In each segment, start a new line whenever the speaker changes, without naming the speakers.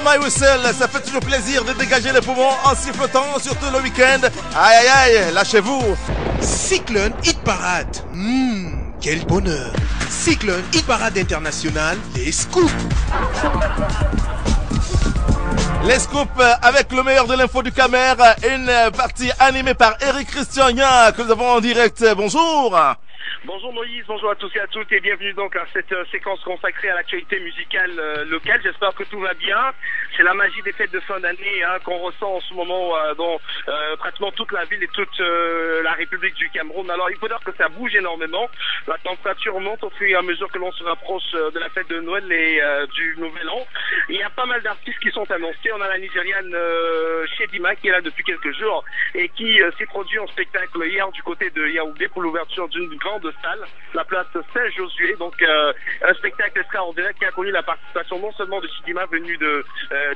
My Whistle, ça fait toujours plaisir de dégager les poumons en sifflotant, surtout le week-end. Aïe aïe aïe, lâchez-vous.
Cyclone Hit Parade. Quel bonheur. Cyclone Hit Parade International, les scoops.
Les scoops avec le meilleur de l'info du Camer, une partie animée par Eric Christiania que nous avons en direct. Bonjour.
Bonjour Moïse, bonjour à tous et à toutes et bienvenue donc à cette séquence consacrée à l'actualité musicale locale. J'espère que tout va bien. C'est la magie des fêtes de fin d'année qu'on ressent en ce moment dans pratiquement toute la ville et toute la République du Cameroun. Alors il faut dire que ça bouge énormément. La température monte au fur et à mesure que l'on se rapproche de la fête de Noël et du Nouvel An. Il y a pas mal d'artistes qui sont annoncés. On a la Nigériane Chedima qui est là depuis quelques jours et qui s'est produit en spectacle hier du côté de Yaoundé pour l'ouverture d'une grande salle, la place Saint-Josué, donc un spectacle extraordinaire qui a connu la participation non seulement de Chidima venu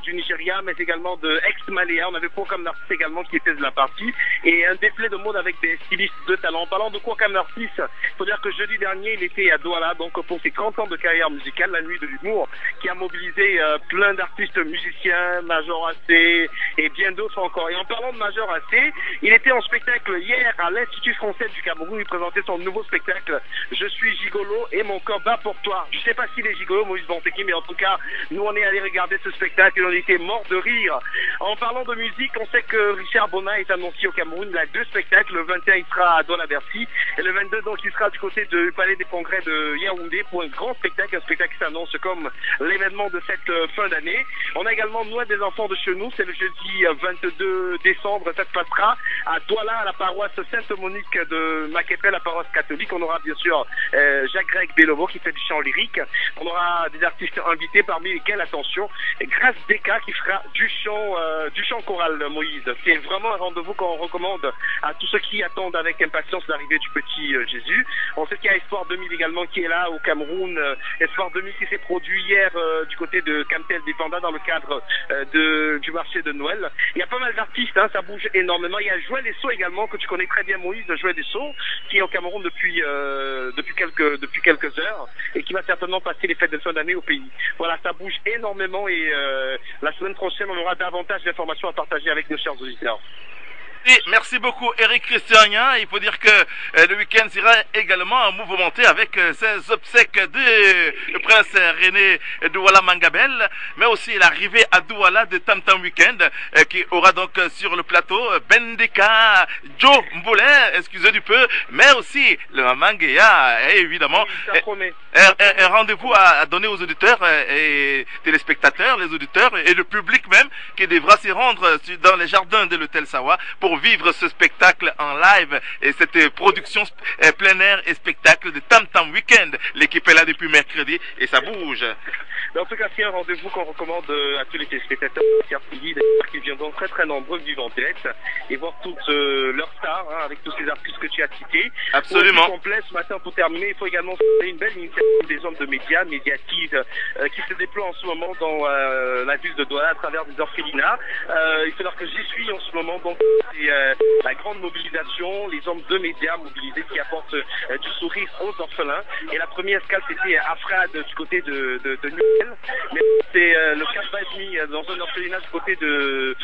du Nigeria, mais également de ex-Maléa. On avait Kwakam Narcisse également qui était de la partie et un défilé de mode avec des stylistes de talent. En parlant de Kwakam Narcisse, il faut dire que jeudi dernier il était à Douala donc pour ses 30 ans de carrière musicale, la nuit de l'humour, qui a mobilisé plein d'artistes musiciens, Major AC et bien d'autres encore. Et en parlant de Major AC, il était en spectacle hier à l'Institut français du Cameroun. Il présentait son nouveau spectacle Je suis gigolo et mon corps bat pour toi. Je sais pas s'il est gigolo, Moïse Banteki, mais en tout cas, nous on est allé regarder ce spectacle et on était morts de rire. En parlant de musique, on sait que Richard Bona est annoncé au Cameroun. Il a 2 spectacles. Le 21, il sera à Douala-Bercy et le 22, donc, il sera du côté du Palais des Congrès de Yaoundé pour un grand spectacle, un spectacle qui s'annonce comme l'événement de cette fin d'année. On a également Noël des enfants de Chenou, c'est le jeudi 22 décembre. Ça se passera à Douala, à la paroisse Sainte-Monique de Maquepé, la paroisse catholique. On aura bien sûr Jacques-Greg Belobo qui fait du chant lyrique. On aura des artistes invités parmi lesquels, attention, Grâce Deka qui fera du chant choral, Moïse. C'est vraiment un rendez-vous qu'on recommande à tous ceux qui attendent avec impatience l'arrivée du petit Jésus. On sait qu'il y a Espoir 2000 également qui est là au Cameroun. Espoir 2000 qui s'est produit hier du côté de Camtel des Pandas dans le cadre du marché de Noël. Il y a pas mal d'artistes, ça bouge énormément. Il y a Joël Esso également que tu connais très bien, Moïse, Joël Esso qui est au Cameroun depuis quelques heures et qui va certainement passer les fêtes de fin d'année au pays. Voilà, ça bouge énormément et la semaine prochaine, on aura davantage d'informations à partager avec nos chers auditeurs.
Merci beaucoup Eric Christiania. Il faut dire que le week-end sera également mouvementé avec ces obsèques du prince René Douala Mangabel, mais aussi l'arrivée à Douala de Tam Tam Weekend qui aura donc sur le plateau Bendeka, Joe Mboulin, excusez du peu, mais aussi le Mamangea et évidemment un rendez-vous à donner aux auditeurs et téléspectateurs, les auditeurs et le public même qui devra s'y rendre dans les jardins de l'hôtel Sawa pour vivre ce spectacle en live et cette production plein air et spectacle de Tam Tam Weekend. L'équipe est là depuis mercredi et ça bouge.
Mais en tout cas, c'est un rendez-vous qu'on recommande à tous les téléspectateurs qui viendront très très nombreux vivre en direct et voir toutes leurs stars avec tous ces artistes que tu as cités.
Absolument.
Pour complet, ce matin, pour terminer, il faut également saluer une belle initiative des hommes de médias, médiatives, qui se déploient en ce moment dans la ville de Douala à travers des orphelinats. Il faut dire que j'y suis en ce moment, donc c'est la grande mobilisation, les hommes de médias mobilisés qui apportent du sourire aux orphelins. Et la première escale, c'était à Frade du côté de Noël. Mais c'est le 4 dans un orphelinat du côté de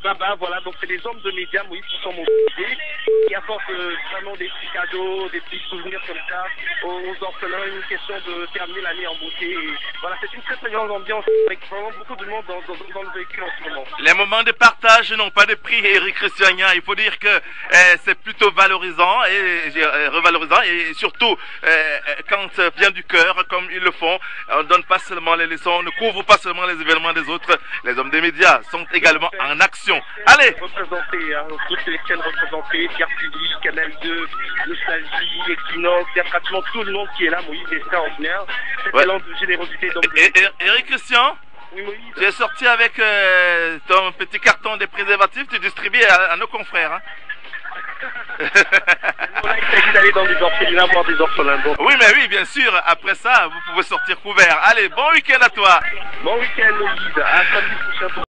Baba. Voilà, donc c'est les hommes de médias, Moïse, qui sont mobilisés, qui apportent vraiment des petits cadeaux, des petits souvenirs comme ça aux orphelins. Une question de terminer l'année en beauté. Et voilà, c'est une très très grande ambiance avec vraiment beaucoup de monde dans le véhicule en ce moment.
Les moments de partage n'ont pas de prix, Eric Christiania. Il faut dire que c'est plutôt valorisant et revalorisant et surtout quand ça vient du cœur comme ils le font, on ne donne pas seulement les leçons, on ne couvre pas seulement les événements des autres. Les hommes des médias sont également en action. Allez,
représentés, toutes les chaînes représentées, Pierre Public, Canal 2, Nostalgie, Equinox, il y a pratiquement tout le monde qui est là, Moïse, c'est extraordinaire. Cet élan de générosité.
Eric Christian,
oui, Moïse.
tu es sorti avec ton petit carton de préservatifs, tu distribues à nos confrères.
Voilà, il s'agit d'aller dans des orphelinats voir des orphelins. Donc.
Oui, mais oui, bien sûr. Après ça, vous pouvez sortir couvert. Allez, bon week-end à toi.
Bon week-end, Moïse. À samedi prochain.